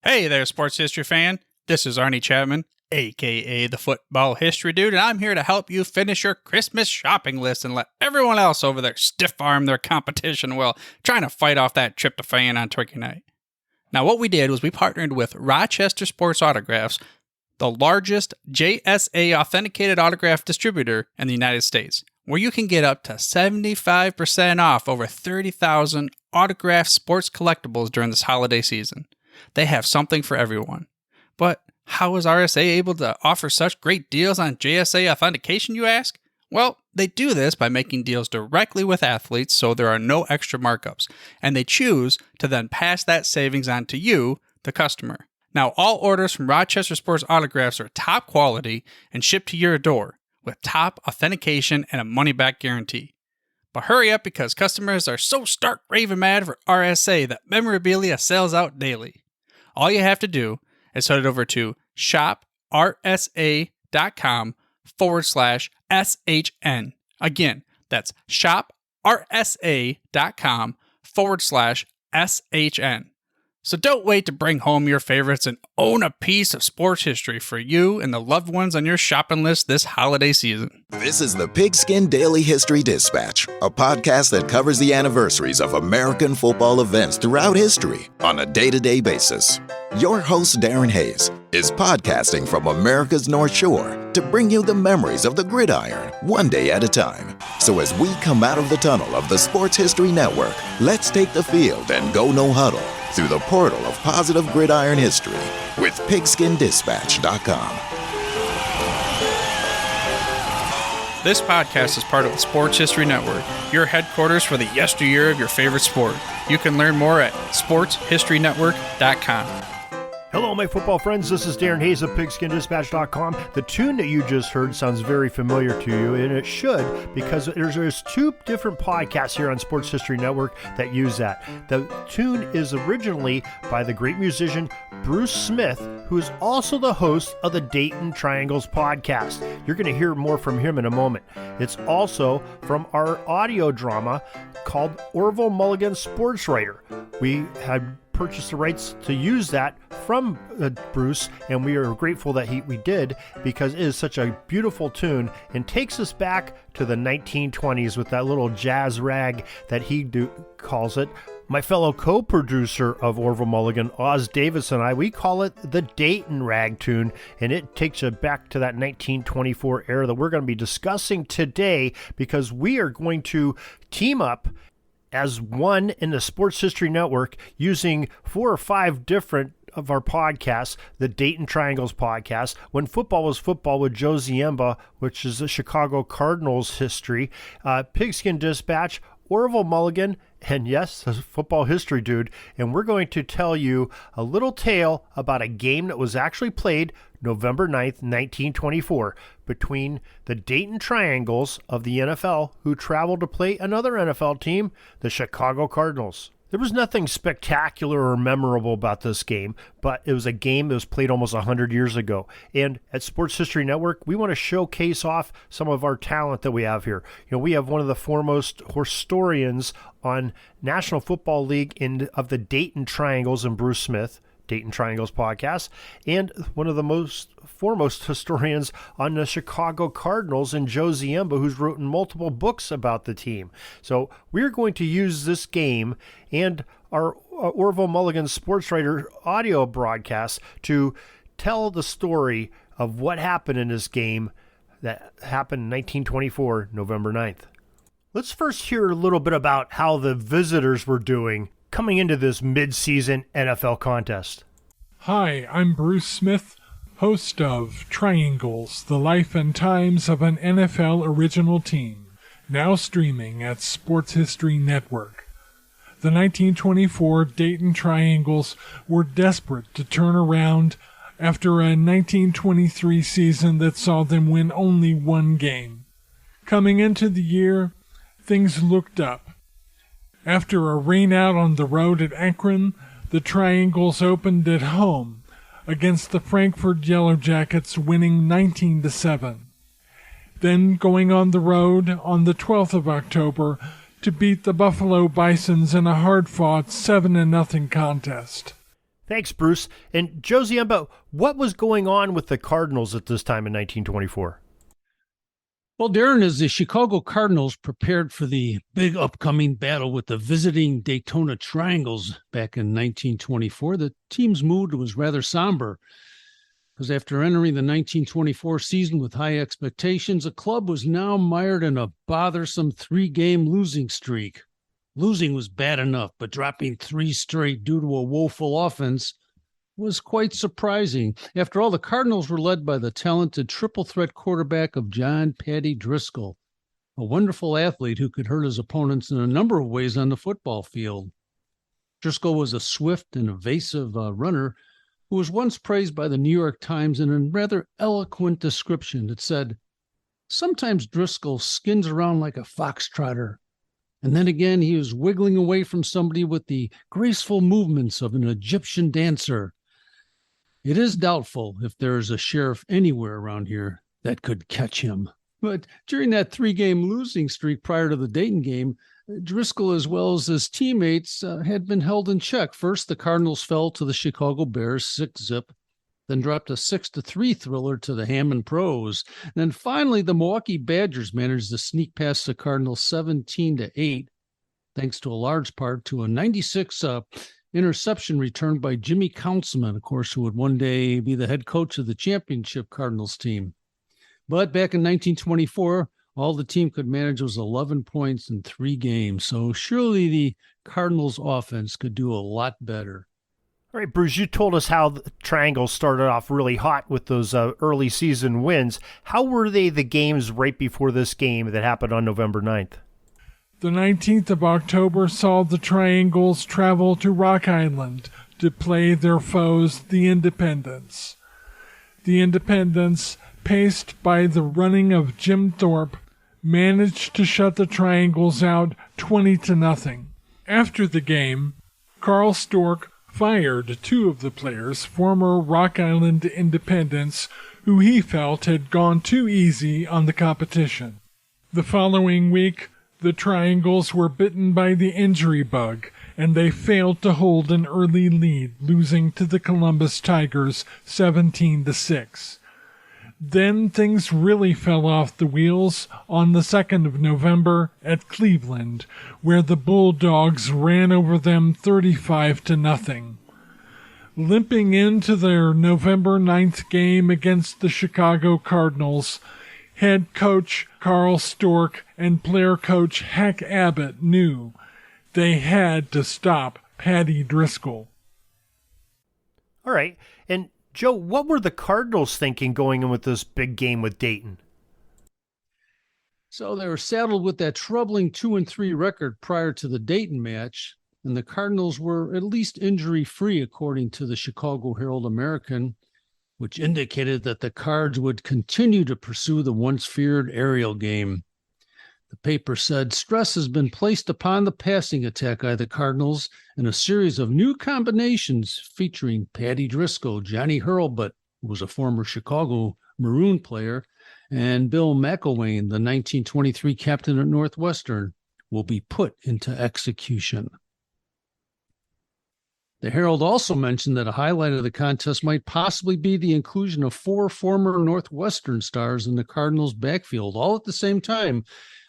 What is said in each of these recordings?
Hey there, sports history fan. This is Arnie Chapman, a.k.a. the Football History Dude, and I'm here to help you finish your Christmas shopping list and let everyone else over there stiff-arm their competition while trying to fight off that tryptophan on Turkey Night. Now, what we did was we partnered with Rochester Sports Autographs, the largest JSA authenticated autograph distributor in the United States, where you can get up to 75% off over 30,000 autographed sports collectibles during this holiday season. They have something for everyone. But how is RSA able to offer such great deals on JSA authentication, you ask? Well, they do this by making deals directly with athletes so there are no extra markups, and they choose to then pass that savings on to you, the customer. Now, all orders from Rochester Sports Autographs are top quality and shipped to your door with top authentication and a money-back guarantee. But hurry up because customers are so stark raving mad for RSA that memorabilia sells out daily. All you have to do is head over to shoprsa.com/SHN. Again, that's shoprsa.com/SHN. So don't wait to bring home your favorites and own a piece of sports history for you and the loved ones on your shopping list this holiday season. This is the Pigskin Daily History Dispatch, a podcast that covers the anniversaries of American football events throughout history on a day-to-day basis. Your host, Darin Hayes, is podcasting from America's North Shore to bring you the memories of the gridiron one day at a time. So as we come out of the tunnel of the Sports History Network, let's take the field and go no huddle through the portal of positive gridiron history with pigskindispatch.com. This podcast is part of the Sports History Network, your headquarters for the yesteryear of your favorite sport. You can learn more at sportshistorynetwork.com. Hello, my football friends. This is Darin Hayes of PigskinDispatch.com. The tune that you just heard sounds very familiar to you, and it should, because there's two different podcasts here on Sports History Network that use that. The tune is originally by the great musician Bruce Smith, who is also the host of the Dayton Triangles podcast. You're going to hear more from him in a moment. It's also from our audio drama called Orville Mulligan, Sportswriter. We had purchased the rights to use that from Bruce, and we are grateful that we did, because it is such a beautiful tune and takes us back to the 1920s with that little jazz rag that he calls it. My fellow co-producer of Orville Mulligan, Oz Davis, and we call it the Dayton Rag tune, and it takes you back to that 1924 era that we're going to be discussing today, because we are going to team up as one in the Sports History Network using 4 or 5 different of our podcasts, the Dayton Triangles podcast, When Football Was Football with Joe Ziemba, which is the Chicago Cardinals history, Pigskin Dispatch, Orville Mulligan, and yes, a football history dude. And we're going to tell you a little tale about a game that was actually played November 9th, 1924, between the Dayton Triangles of the NFL, who traveled to play another NFL team, the Chicago Cardinals. There was nothing spectacular or memorable about this game, but it was a game that was played almost 100 years ago. And at Sports History Network, we want to showcase off some of our talent that we have here. You know, we have one of the foremost historians on National Football League of the Dayton Triangles and Bruce Smith, Dayton Triangles podcast, and one of the most foremost historians on the Chicago Cardinals and Joe Ziemba, who's written multiple books about the team. So we're going to use this game and our Orville Mulligan Sportswriter audio broadcast to tell the story of what happened in this game that happened in 1924, November 9th. Let's first hear a little bit about how the visitors were doing coming into this mid-season NFL contest. Hi, I'm Bruce Smith, host of Triangles, the life and times of an NFL original team, now streaming at Sports History Network. The 1924 Dayton Triangles were desperate to turn around after a 1923 season that saw them win only one game. Coming into the year, things looked up. After a rainout on the road at Akron, the Triangles opened at home against the Frankfurt Yellow Jackets, winning 19-7. Then going on the road on the 12th of October to beat the Buffalo Bisons in a hard-fought 7-0 contest. Thanks, Bruce. And Joe Ziemba, what was going on with the Cardinals at this time in 1924? Well, Darin, as the Chicago Cardinals prepared for the big upcoming battle with the visiting Dayton Triangles back in 1924, the team's mood was rather somber. Because after entering the 1924 season with high expectations, the club was now mired in a bothersome 3-game losing streak. Losing was bad enough, but dropping 3 straight due to a woeful offense was quite surprising. After all, the Cardinals were led by the talented triple-threat quarterback of John Patty Driscoll, a wonderful athlete who could hurt his opponents in a number of ways on the football field. Driscoll was a swift and evasive runner who was once praised by the New York Times in a rather eloquent description. It said, "Sometimes Driscoll skins around like a foxtrotter, and then again he was wiggling away from somebody with the graceful movements of an Egyptian dancer. It is doubtful if there is a sheriff anywhere around here that could catch him." But during that 3-game losing streak prior to the Dayton game, Driscoll, as well as his teammates, had been held in check. First, the Cardinals fell to the Chicago Bears 6-zip, then dropped a 6-3 thriller to the Hammond Pros. And then finally, the Milwaukee Badgers managed to sneak past the Cardinals 17-8, thanks to a large part to a 96 interception return by Jimmy Councilman, of course, who would one day be the head coach of the championship Cardinals team. But back in 1924, all the team could manage was 11 points in 3 games. So surely the Cardinals offense could do a lot better. All right, Bruce, you told us how the Triangles started off really hot with those early season wins. How were the games right before this game that happened on November 9th? The 19th of October saw the Triangles travel to Rock Island to play their foes, the Independents. The Independents, paced by the running of Jim Thorpe, managed to shut the Triangles out 20-0. After the game, Carl Stork fired 2 of the players, former Rock Island Independents, who he felt had gone too easy on the competition. The following week, the Triangles were bitten by the injury bug, and they failed to hold an early lead, losing to the Columbus Tigers 17-6. Then things really fell off the wheels on the 2nd of November at Cleveland, where the Bulldogs ran over them 35-0. Limping into their November 9th game against the Chicago Cardinals, head coach Carl Stork and player coach Hack Abbott knew they had to stop Patty Driscoll. All right, and Joe, what were the Cardinals thinking going in with this big game with Dayton? So they were saddled with that troubling 2-3 record prior to the Dayton match, and the Cardinals were at least injury-free, according to the Chicago Herald-American, which indicated that the Cards would continue to pursue the once-feared aerial game. The paper said stress has been placed upon the passing attack by the Cardinals in a series of new combinations featuring Patty Driscoll, Johnny Hurlbut, who was a former Chicago Maroon player, and Bill McElwain, the 1923 captain at Northwestern, will be put into execution. The Herald also mentioned that a highlight of the contest might possibly be the inclusion of 4 former Northwestern stars in the Cardinals' backfield, all at the same time,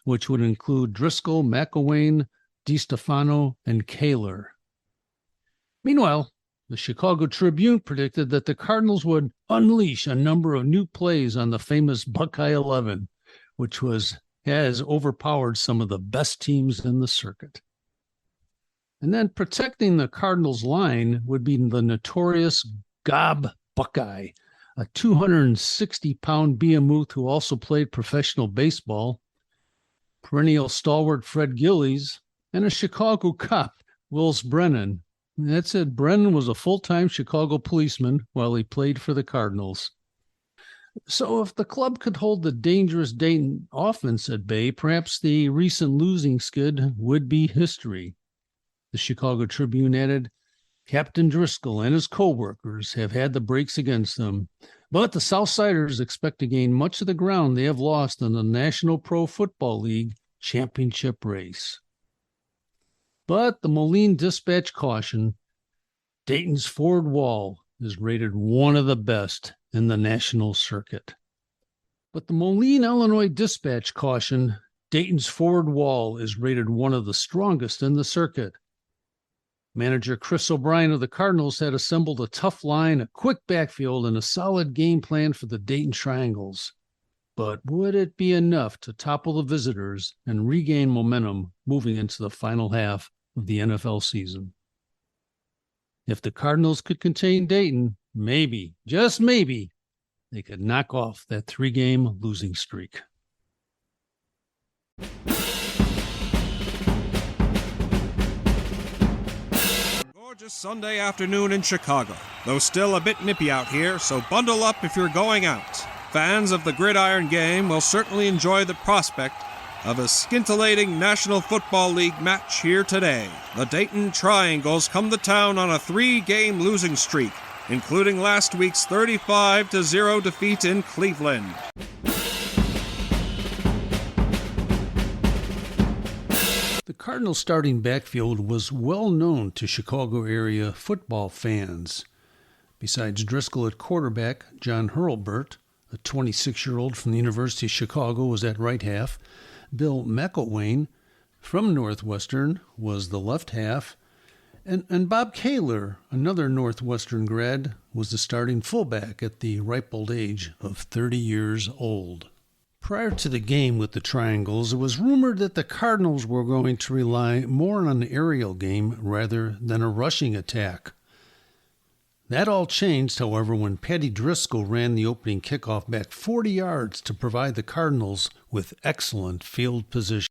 which would include Driscoll, McElwain, DiStefano, and Kaler. Meanwhile, the Chicago Tribune predicted that the Cardinals would unleash a number of new plays on the famous Buckeye 11, which has overpowered some of the best teams in the circuit. And then protecting the Cardinals' line would be the notorious Gob Buckeye, a 260-pound behemoth who also played professional baseball, perennial stalwart Fred Gillies, and a Chicago cop, Wills Brennan. That said, Brennan was a full-time Chicago policeman while he played for the Cardinals. So if the club could hold the dangerous Dayton offense at bay, perhaps the recent losing skid would be history. The Chicago Tribune added, Captain Driscoll and his co-workers have had the breaks against them, but the Southsiders expect to gain much of the ground they have lost in the National Pro Football League championship race. But the Moline Dispatch cautioned, Dayton's forward wall is rated one of the best in the national circuit. But the Moline, Illinois Dispatch cautioned Dayton's forward wall is rated one of the strongest in the circuit. Manager Chris O'Brien of the Cardinals had assembled a tough line, a quick backfield, and a solid game plan for the Dayton Triangles. But would it be enough to topple the visitors and regain momentum moving into the final half of the NFL season? If the Cardinals could contain Dayton, maybe, just maybe, they could knock off that 3-game losing streak. Gorgeous Sunday afternoon in Chicago, though still a bit nippy out here, so bundle up if you're going out. Fans of the gridiron game will certainly enjoy the prospect of a scintillating National Football League match here today. The Dayton Triangles come to town on a 3-game losing streak, including last week's 35-0 defeat in Cleveland. The Cardinals' starting backfield was well known to Chicago area football fans. Besides Driscoll at quarterback, John Hurlburt, a 26-year-old from the University of Chicago, was at right half. Bill McElwain from Northwestern was the left half. And Bob Kaler, another Northwestern grad, was the starting fullback at the ripe old age of 30 years old. Prior to the game with the Triangles, it was rumored that the Cardinals were going to rely more on an aerial game rather than a rushing attack. That all changed, however, when Patty Driscoll ran the opening kickoff back 40 yards to provide the Cardinals with excellent field position.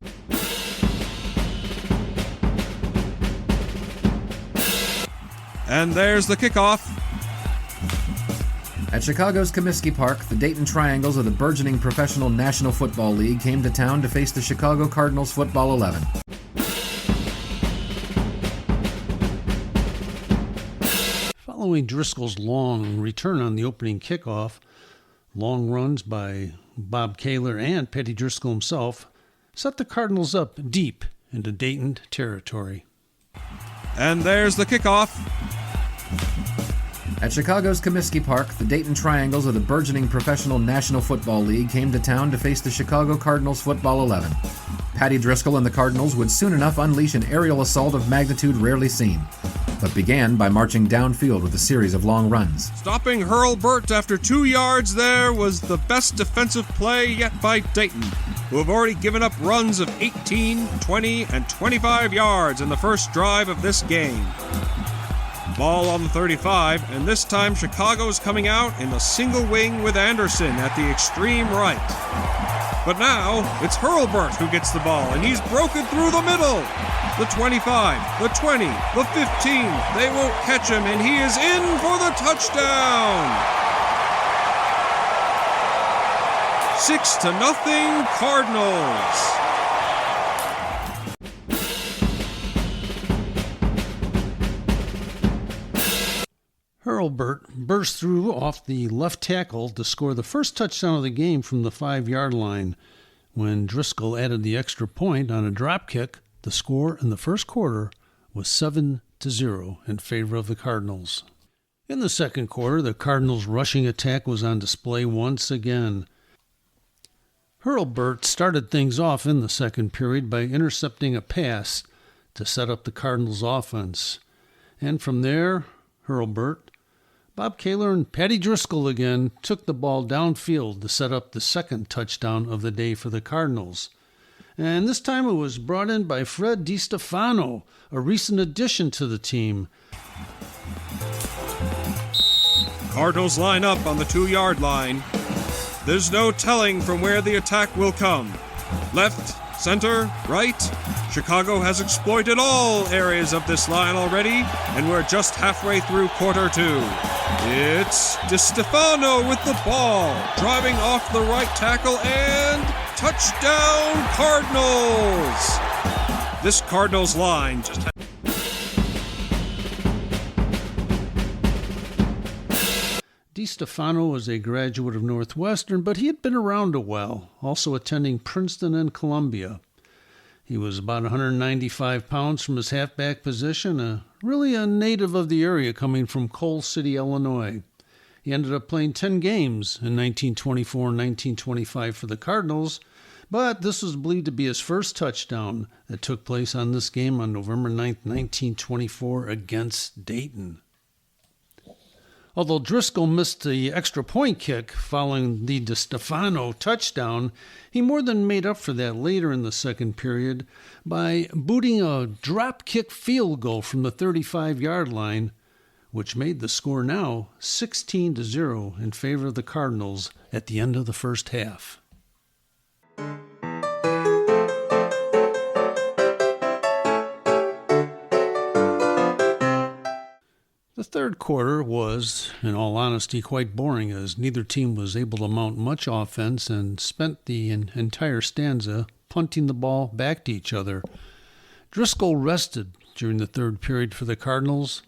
And there's the kickoff. At Chicago's Comiskey Park, the Dayton Triangles of the burgeoning Professional National Football League came to town to face the Chicago Cardinals football 11. Following Driscoll's long return on the opening kickoff, long runs by Bob Kaler and Patty Driscoll himself set the Cardinals up deep into Dayton territory. And there's the kickoff. At Chicago's Comiskey Park, the Dayton Triangles of the burgeoning Professional National Football League came to town to face the Chicago Cardinals football 11. Patty Driscoll and the Cardinals would soon enough unleash an aerial assault of magnitude rarely seen, but began by marching downfield with a series of long runs. Stopping Hurlburt after 2 yards there was the best defensive play yet by Dayton, who have already given up runs of 18, 20, and 25 yards in the first drive of this game. Ball on the 35, and this time Chicago's coming out in a single wing with Anderson at the extreme right. But now it's Hurlburt who gets the ball, and he's broken through the middle. The 25, the 20, the 15, they won't catch him, and he is in for the touchdown. 6-0 Cardinals. Hurlburt burst through off the left tackle to score the first touchdown of the game from the 5-yard line. When Driscoll added the extra point on a drop kick, the score in the first quarter was 7-0 in favor of the Cardinals. In the second quarter, the Cardinals' rushing attack was on display once again. Hurlburt started things off in the second period by intercepting a pass to set up the Cardinals' offense. And from there, Hurlburt, Bob Kaler, and Patty Driscoll again took the ball downfield to set up the second touchdown of the day for the Cardinals. And this time it was brought in by Fred DiStefano, a recent addition to the team. Cardinals line up on the 2-yard line. There's no telling from where the attack will come. Left, center, right. Chicago has exploited all areas of this line already, and we're just halfway through quarter 2. It's DiStefano with the ball, driving off the right tackle, and touchdown Cardinals! This Cardinals line just had... DiStefano was a graduate of Northwestern, but he had been around a while, also attending Princeton and Columbia. He was about 195 pounds from his halfback position, really a native of the area coming from Coal City, Illinois. He ended up playing 10 games in 1924 and 1925 for the Cardinals, but this was believed to be his first touchdown that took place on this game on November 9th, 1924 against Dayton. Although Driscoll missed the extra point kick following the DeStefano touchdown, he more than made up for that later in the second period by booting a drop kick field goal from the 35-yard line, which made the score now 16-0 in favor of the Cardinals at the end of the first half. The third quarter was, in all honesty, quite boring as neither team was able to mount much offense and spent the entire stanza punting the ball back to each other. Driscoll rested during the third period for the Cardinals,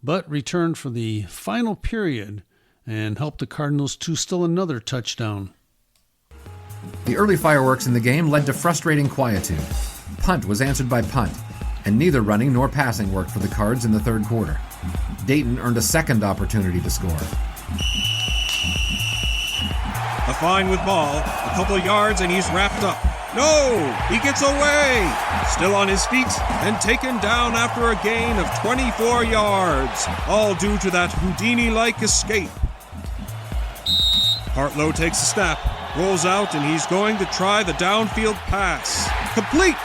but returned for the final period and helped the Cardinals to still another touchdown. The early fireworks in the game led to frustrating quietude. Punt was answered by punt, and neither running nor passing worked for the Cards in the third quarter. Dayton earned a second opportunity to score. A fine with ball, a couple of yards, and he's wrapped up. No! He gets away! Still on his feet and taken down after a gain of 24 yards, all due to that Houdini-like escape. Hartlow takes a snap, rolls out, and he's going to try the downfield pass. Complete!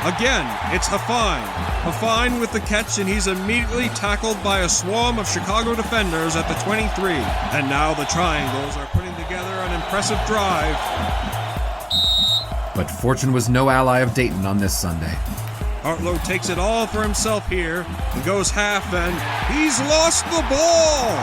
Again, it's Hafine. Hafine with the catch, and he's immediately tackled by a swarm of Chicago defenders at the 23. And now the Triangles are putting together an impressive drive. But fortune was no ally of Dayton on this Sunday. Hartlow takes it all for himself here and goes half, and he's lost the ball!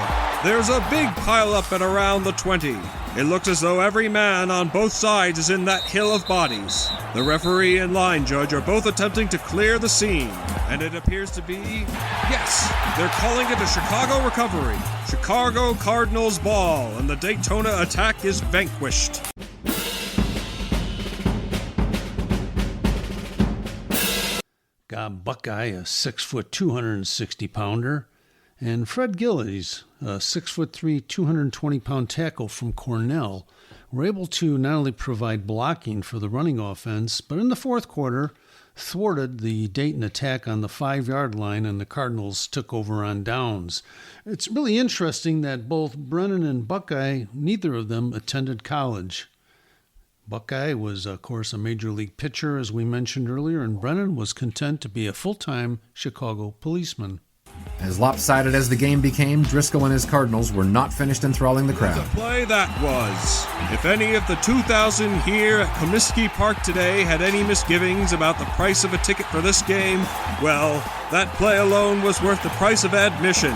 There's a big pileup at around the 20. It looks as though every man on both sides is in that hill of bodies. The referee and line judge are both attempting to clear the scene, and it appears to be, yes, they're calling it a Chicago recovery. Chicago Cardinals ball, and the Daytona attack is vanquished. Got Buckeye, a 6', 260-pounder, and Fred Gillies, a 6'3", 220-pound tackle from Cornell, were able to not only provide blocking for the running offense, but in the fourth quarter, thwarted the Dayton attack on the 5-yard line, and the Cardinals took over on downs. It's really interesting that both Brennan and Buckeye, neither of them attended college. Buckeye was, of course, a major league pitcher, as we mentioned earlier, and Brennan was content to be a full-time Chicago policeman. As lopsided as the game became, Driscoll and his Cardinals were not finished enthralling the crowd. The play that was. If any of the 2,000 here at Comiskey Park today had any misgivings about the price of a ticket for this game, well, that play alone was worth the price of admission.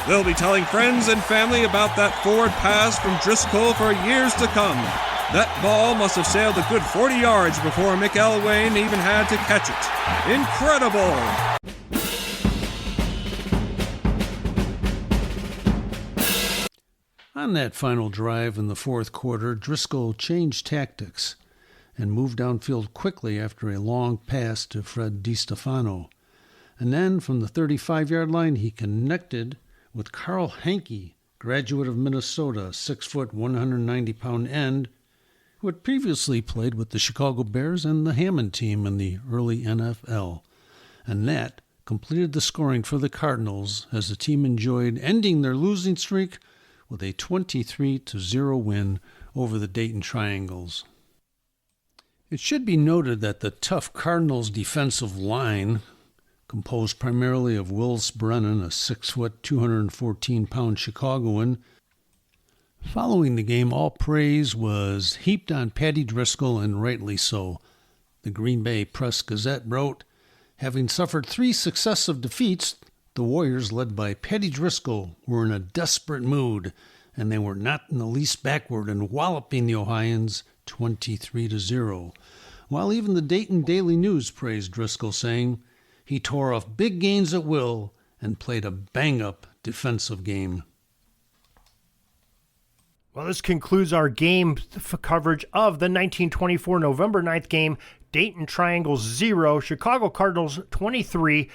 They'll be telling friends and family about that forward pass from Driscoll for years to come. That ball must have sailed a good 40 yards before Mick Elwayne even had to catch it. Incredible! On that final drive in the fourth quarter, Driscoll changed tactics and moved downfield quickly after a long pass to Fred DeStefano. And then from the 35-yard line, he connected with Carl Hankey, graduate of Minnesota, 6', 190-pound end, who had previously played with the Chicago Bears and the Hammond team in the early NFL. And that completed the scoring for the Cardinals as the team enjoyed ending their losing streak with a 23-0 win over the Dayton Triangles. It should be noted that the tough Cardinals defensive line, composed primarily of Willis Brennan, a 6', 214-pound Chicagoan. Following the game, all praise was heaped on Patty Driscoll, and rightly so. The Green Bay Press-Gazette wrote, having suffered 3 successive defeats, the Warriors, led by Patty Driscoll, were in a desperate mood, and they were not in the least backward in walloping the Ohioans 23-0. While even the Dayton Daily News praised Driscoll, saying, he tore off big gains at will and played a bang-up defensive game. Well, this concludes our game coverage of the 1924 November 9th game. Dayton Triangles 0, Chicago Cardinals 23.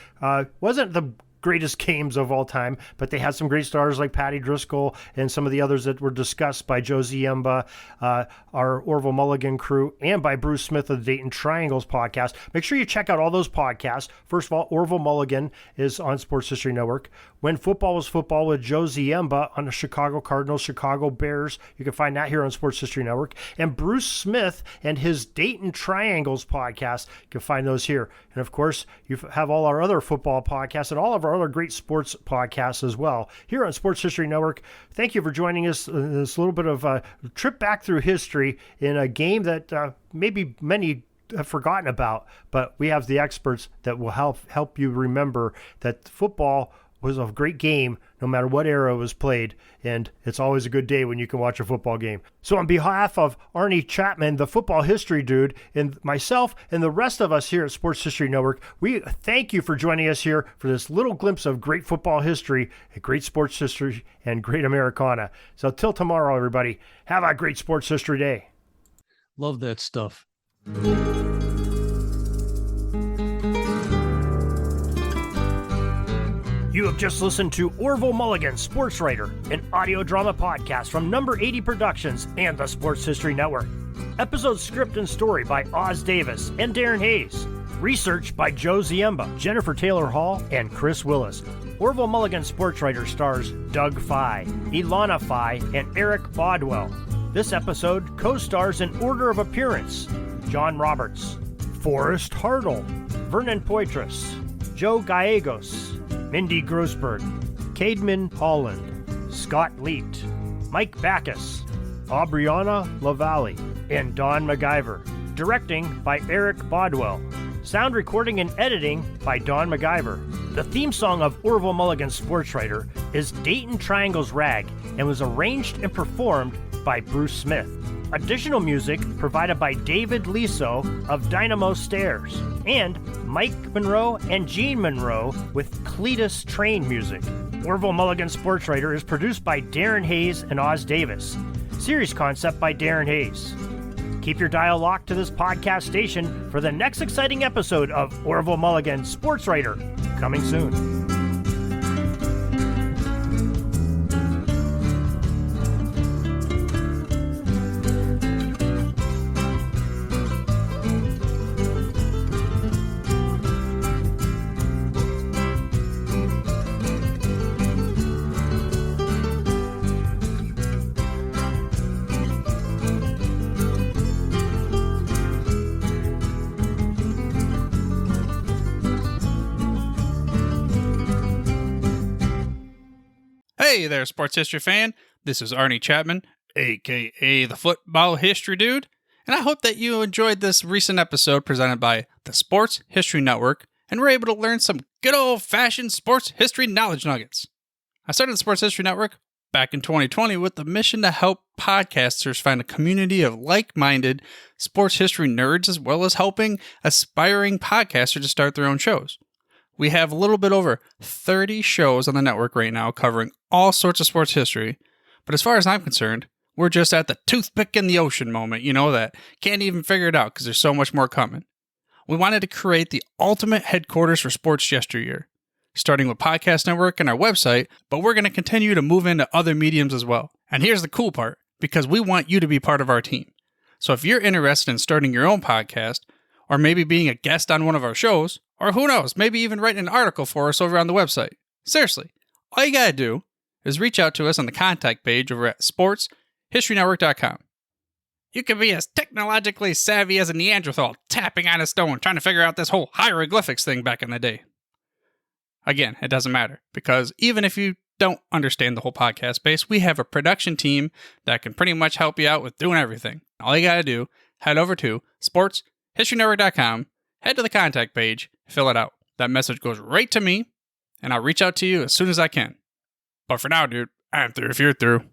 Wasn't the greatest games of all time, but they had some great stars like Patty Driscoll and some of the others that were discussed by Joe Ziemba, our Orville Mulligan crew, and by Bruce Smith of the Dayton Triangles podcast. Make sure you check out all those podcasts. First of all, Orville Mulligan is on Sports History Network. When Football Was Football with Joe Ziemba on the Chicago Cardinals, Chicago Bears. You can find that here on Sports History Network. And Bruce Smith and his Dayton Triangles podcast. You can find those here. And of course, you have all our other football podcasts and all of our other great sports podcasts as well here on Sports History Network. Thank you for joining us in this little bit of a trip back through history in a game that maybe many have forgotten about, but we have the experts that will help you remember that football was a great game no matter what era it was played, and it's always a good day when you can watch a football game. So on behalf of Arnie Chapman, the football history dude, and myself and the rest of us here at Sports History Network, we thank you for joining us here for this little glimpse of great football history, great sports history, and great Americana. So till tomorrow, everybody, have a great sports history day. Love that stuff. You have just listened to Orville Mulligan, Sportswriter, an audio drama podcast from Number 80 Productions and the Sports History Network. Episode script and story by Oz Davis and Darin Hayes. Research by Joe Ziemba, Jennifer Taylor Hall, and Chris Willis. Orville Mulligan Sportswriter stars Doug Fye, Ilana Fye, and Eric Bodwell. This episode co-stars in order of appearance: John Roberts, Forrest Hartle, Vernon Poitras, Joe Gallegos, Mindy Grossberg, Cademan Holland, Scott Leet, Mike Backus, Aubriana LaValle, and Don MacGyver. Directing by Eric Bodwell. Sound recording and editing by Don MacGyver. The theme song of Orville Mulligan Sportswriter is Dayton Triangles Rag and was arranged and performed by Bruce Smith. Additional music provided by David Liso of Dynamo Stairs and Mike Monroe and Gene Monroe with Cletus Train music. Orville Mulligan Sportswriter is produced by Darin Hayes and Oz Davis. Series concept by Darin Hayes. Keep your dial locked to this podcast station for the next exciting episode of Orville Mulligan Sportswriter, coming soon. Hey there, sports history fan. This is Arnie Chapman, a.k.a. the football history dude, and I hope that you enjoyed this recent episode presented by the Sports History Network and were able to learn some good old-fashioned sports history knowledge nuggets. I started the Sports History Network back in 2020 with the mission to help podcasters find a community of like-minded sports history nerds, as well as helping aspiring podcasters to start their own shows. We have a little bit over 30 shows on the network right now covering all sorts of sports history, but as far as I'm concerned, we're just at the toothpick in the ocean moment, that can't even figure it out because there's so much more coming. We wanted to create the ultimate headquarters for sports yesteryear, starting with Podcast Network and our website, but we're going to continue to move into other mediums as well. And here's the cool part, because we want you to be part of our team. So if you're interested in starting your own podcast, or maybe being a guest on one of our shows, or who knows, maybe even writing an article for us over on the website. Seriously, all you gotta do is reach out to us on the contact page over at sportshistorynetwork.com. You can be as technologically savvy as a Neanderthal tapping on a stone trying to figure out this whole hieroglyphics thing back in the day. Again, it doesn't matter, because even if you don't understand the whole podcast space, we have a production team that can pretty much help you out with doing everything. All you gotta do, head over to sportshistorynetwork.com, head to the contact page, fill it out. That message goes right to me, and I'll reach out to you as soon as I can. But for now, dude, I'm through if you're through.